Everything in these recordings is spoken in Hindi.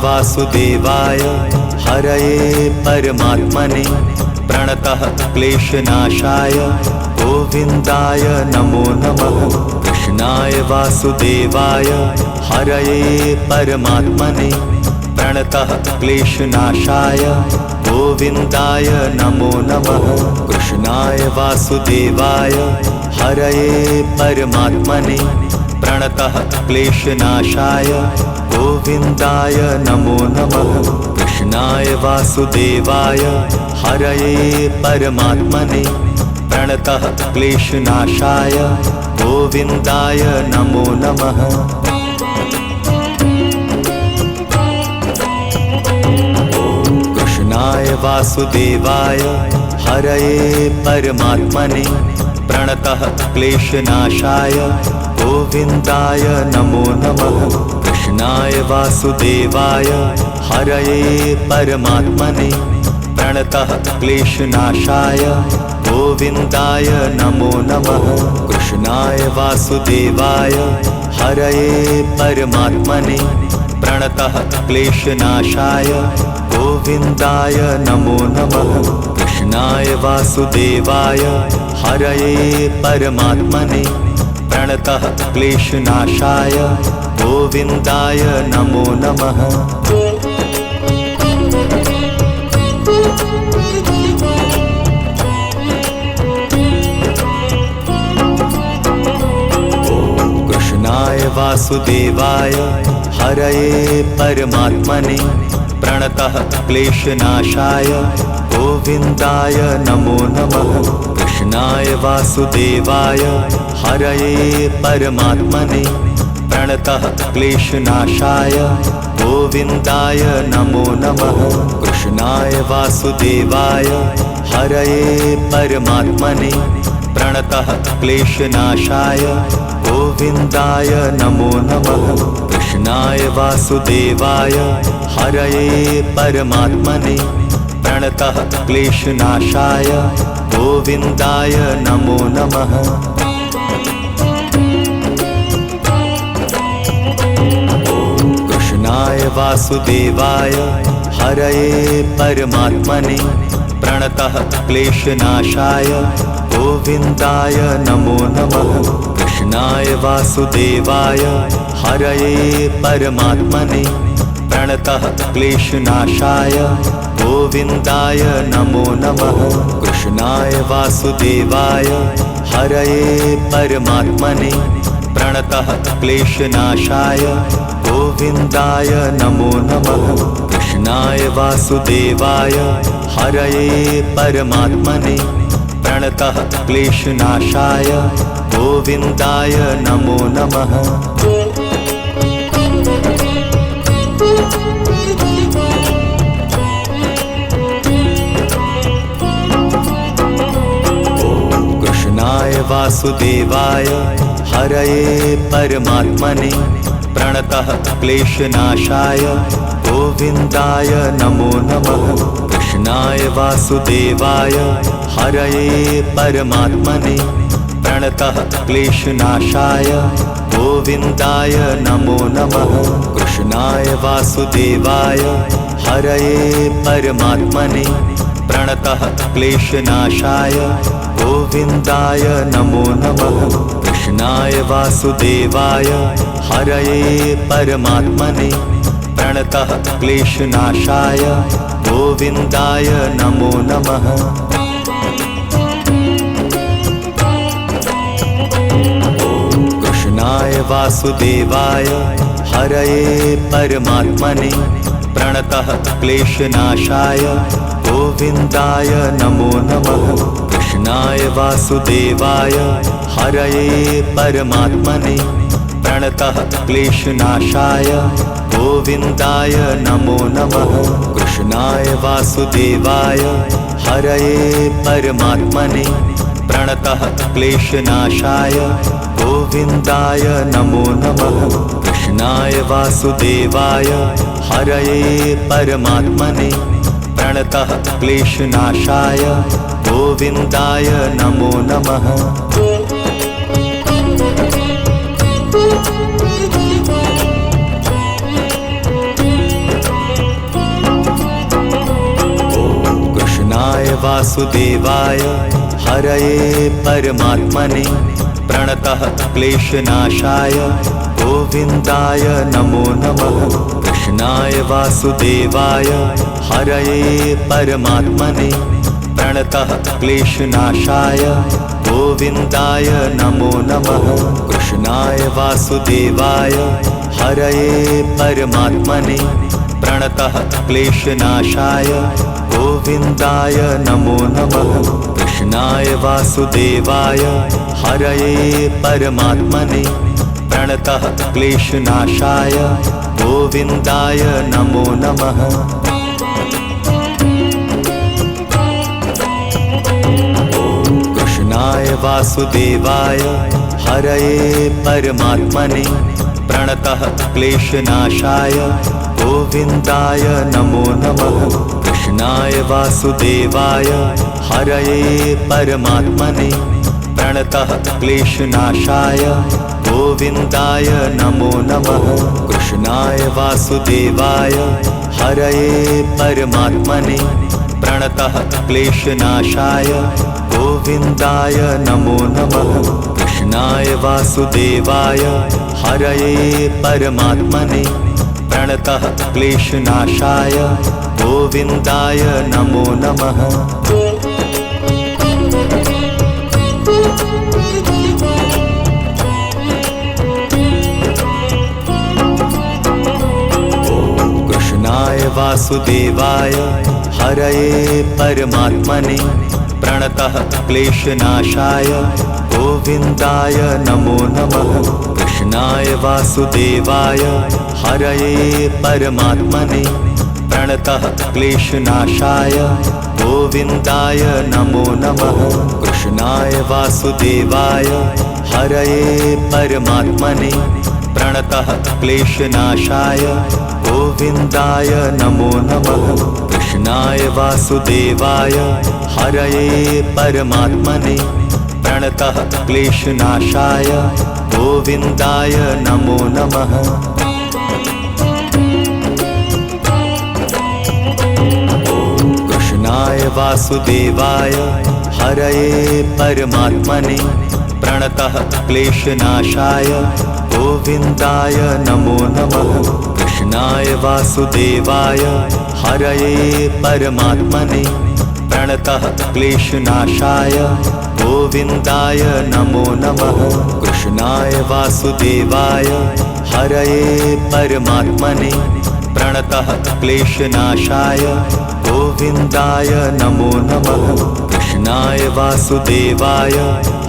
वासुदेवाय हरये परमात्मने प्रणतः क्लेशनाशाय गोविन्दाय नमो नमः। कृष्णाय वासुदेवाय हरये परमात्मने प्रणतः क्लेशनाशाय गोविन्दाय नमो नमः। कृष्णाय वासुदेवाय हरये परमात्मने प्रणतः क्लेशनाशाय गोविन्दाय नमो नमः। कृष्णाय वासुदेवाय हरये परमात्मने प्रणतः क्लेशनाशाय गोविन्दाय नमो नमः। कृष्णाय वासुदेवाय हरये परमात्मने प्रणतः क्लेशनाशाय गोविन्दाय नमो नमः। कृष्णाय वासुदेवाय हरये परमात्मने प्रणतः क्लेशनाशाय गोविन्दाय नमो नमः। कृष्णाय वासुदेवाय हरये परमात्मने प्रणतः क्लेशनाशाय गोविन्दाय नमो नमः। कृष्णाय वासुदेवाय हरये परमात्मने प्रणतः क्लेशनाशाय गोविन्दाय नमो नमः। कृष्णाय वासुदेवाय हरये परमात्मने प्रणतः क्लेशनाशाय गोविन्दाय नमो नमः। कृष्णाय वासुदेवाय हरये परमात्मने प्रणतः क्लेशनाशाय गोविन्दाय नमो नमः। कृष्णाय वासुदेवाय हरये परमात्मने प्रणतः क्लेशनाशाय गोविन्दाय नमो नमः। कृष्णाय वासुदेवाय हरये परमात्मने प्रणतः क्लेशनाशाय गोविन्दाय नमो नमः। कृष्णाय वासुदेवाय हरये परमात्मने प्रणतः क्लेशनाशाय गोविन्दाय नमो नमः। कृष्णाय वासुदेवाय हरये परमात्मने प्रणतः क्लेशनाशाय गोविन्दाय नमो नमः। कृष्णाय वासुदेवाय हरये परमात्मने प्रणतः क्लेशनाशाय गोविन्दाय नमो नमः। कृष्णाय वासुदेवाय हरये परमात्मने प्रणतः क्लेशनाशाय गोविन्दाय नमो नमः। कृष्णाय वासुदेवाय हरये परमात्मने प्रणतः क्लेशनाशाय गोविन्दाय नमो नमः। कृष्णाय वासुदेवाय हरये परमात्मने प्रणतः क्लेशनाशाय गोविन्दाय नमो नमः। कृष्णाय वासुदेवाय हरये परमात्मने प्रणतः क्लेशनाशाय गोविन्दाय नमो नमः। कृष्णाय वासुदेवाय हरये परमात्मने प्रणतः क्लेशनाशाय गोविन्दाय नमो नमः। कृष्णाय वासुदेवाय हरये परमात्मने प्रणतः क्लेशनाशाय गोविन्दाय नमो नमः। कृष्णाय वासुदेवाय हरये परमात्मने प्रणतः क्लेशनाशाय गोविन्दाय नमो नमः। कृष्णाय वासुदेवाय हरये परमात्मने प्रणतः क्लेशनाशाय गोविन्दाय नमो नमः। कृष्णाय वासुदेवाय हरये परमात्मने प्रणतः क्लेशनाशाय गोविन्दाय नमो नमः। वासुदेवाय हरये परमात्मने प्रणतः क्लेशनाशाय गोविन्दाय नमो नमः। कृष्णाय वासुदेवाय हरये परमात्मने प्रणतः क्लेशनाशाय गोविन्दाय नमो नमः। कृष्णाय वासुदेवाय हरये परमात्मने प्रणतः क्लेशनाशाय गोविन्दाय नमो नमः। कृष्णाय वासुदेवाय हरये परमात्मने प्रणतः क्लेशनाशाय गोविन्दाय नमो नमः। कृष्णाय वासुदेवाय हरये परमात्मने प्रणतः क्लेशनाशाय गोविन्दाय नमो नमः। कृष्णाय वासुदेवाय हरये परमात्मने प्रणतः क्लेशनाशाय गोविन्दाय नमो नमः। कृष्णाय वासुदेवाय हरये परमात्मने प्रणतः क्लेशनाशाय गोविन्दाय नमो नमः। कृष्णाय वासुदेवाय हरये परमात्मने प्रणतः क्लेशनाशाय गोविन्दाय नमो नमः। कृष्णाय वासुदेवाय हरये परमात्मने प्रणतः क्लेशनाशाय गोविन्दाय नमो नमः। कृष्णाय वासुदेवाय हरये परमात्मने प्रणतः क्लेशनाशाय गोविन्दाय नमो नमः। कृष्णाय वासुदेवाय हरये परमात्मने प्रणतः क्लेशनाशाय गोविन्दाय नमो नमः। कृष्णाय वासुदेवाय हरये परमात्मने प्रणतः क्लेशनाशाय गोविन्दाय नमो नमः। कृष्णाय वासुदेवाय हरये परमात्मने प्रणतः क्लेशनाशाय गोविन्दाय नमो नमः। कृष्णाय वासुदेवाय हरये परमात्मने प्रणतः क्लेशनाशाय गोविन्दाय नमो नमः। कृष्णाय वासुदेवाय हरये परमात्मने प्रणतः क्लेशनाशाय गोविन्दाय नमो नमः। कृष्णाय वासुदेवाय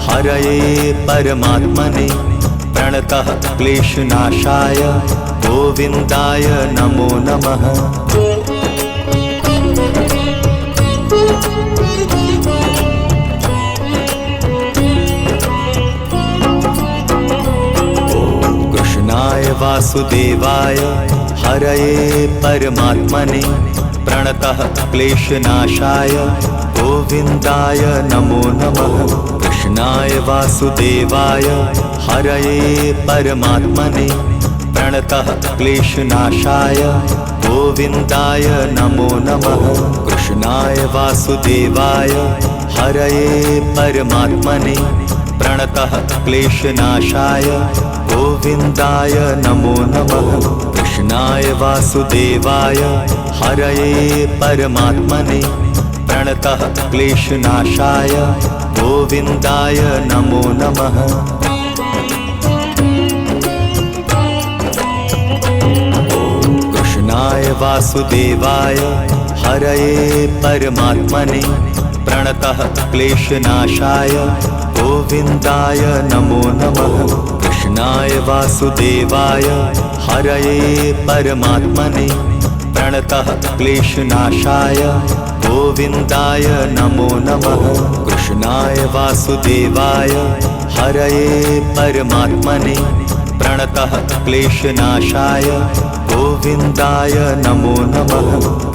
हरये परमात्मने प्रणतः क्लेशनाशाय गोविन्दाय नमो नमः। कृष्णाय वासुदेवाय हरये परमात्मने प्रणतः क्लेशनाशाय गोविन्दाय नमो नमः। कृष्णाय वासुदेवाय हरये परमात्मने प्रणतः क्लेशनाशाय गोविन्दाय नमो नमः। कृष्णाय वासुदेवाय हरये परमात्मने प्रणतः क्लेशनाशाय गोविन्दाय नमो नमः। कृष्णाय वासुदेवाय हरये परमात्मने प्रणतः क्लेशनाशाय गोविन्दाय नमो नमः। कृष्णाय वासुदेवाय हरये परमात्मने प्रणतः क्लेशनाशाय गोविन्दाय नमो नमः। कृष्णाय वासुदेवाय हरये परमात्मने प्रणतः क्लेशनाशाय गोविन्दाय नमो नमः। कृष्णाय वासुदेवाय हरये परमात्मने प्रणतः क्लेशनाशाय गोविन्दाय नमो नमः।